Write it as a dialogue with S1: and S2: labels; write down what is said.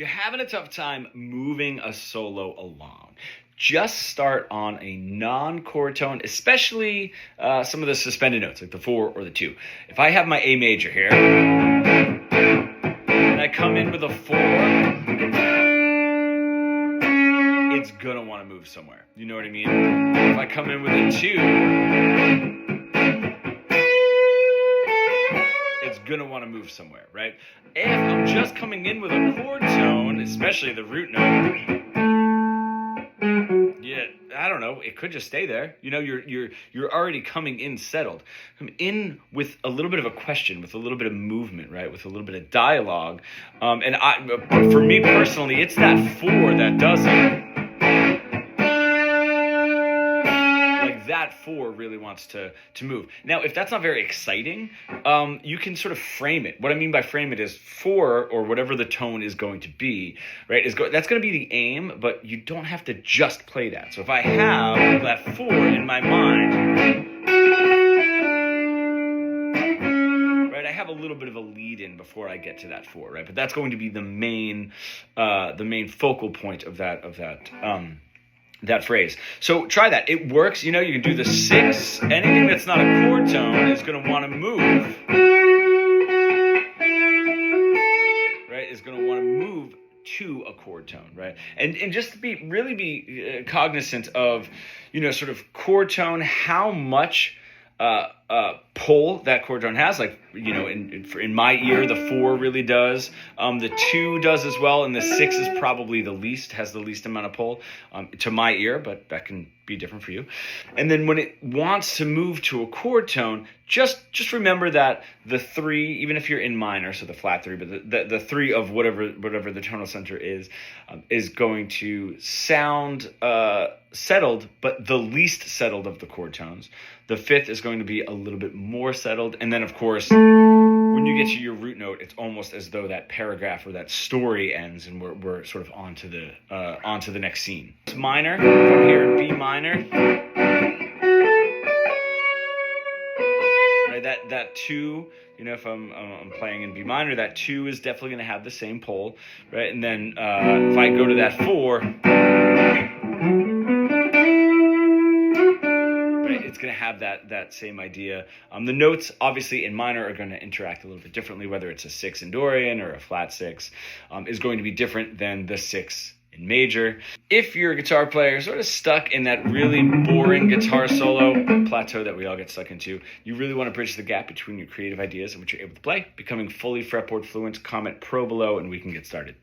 S1: You're having a tough time moving a solo along. Just start on a non-chord tone, especially some of the suspended notes, like the 4 or the 2. If I have my A major here, and I come in with a 4, it's gonna want to move somewhere. You know what I mean? If I come in with a 2, it's gonna want to move somewhere, right? If I'm just coming in with a chord tone, especially the root note, yeah, I don't know, it could just stay there. You know, you're already coming in settled. Come in with a little bit of a question, with a little bit of movement, right? With a little bit of dialogue. For me personally, it's that 4 that does it. That 4 really wants to move. Now, if that's not very exciting, you can sort of frame it. What I mean by frame it is 4, or whatever the tone is going to be, right? That's going to be the aim, but you don't have to just play that. So if I have that 4 in my mind, right, I have a little bit of a lead in before I get to that 4, right? But that's going to be the main focal point of that phrase. So try that. It works. You know, you can do the 6. Anything that's not a chord tone is going to want to move. Right? Is going to want to move to a chord tone, right? And just to really be cognizant of, you know, sort of chord tone, how much pull that chord tone has. Like, you know, in my ear, the 4 really does. The 2 does as well, and the 6 is probably has the least amount of pull to my ear, but that can be different for you. And then when it wants to move to a chord tone, just remember that the 3, even if you're in minor, so the flat 3, but the 3 of whatever the tonal center is going to sound settled, but the least settled of the chord tones. The 5th is going to be a little bit more settled, and then of course, when you get to your root note, it's almost as though that paragraph or that story ends, and we're sort of onto the next scene. It's minor. From here in B minor, right? That 2. You know, if I'm playing in B minor, that 2 is definitely going to have the same pull, right? And then if I go to that 4. It's going to have that same idea. The notes, obviously, in minor are going to interact a little bit differently, whether it's a 6 in Dorian or a flat 6 is going to be different than the 6 in major. If you're a guitar player sort of stuck in that really boring guitar solo plateau that we all get stuck into, you really want to bridge the gap between your creative ideas and what you're able to play. Becoming fully fretboard fluent, comment pro below, and we can get started.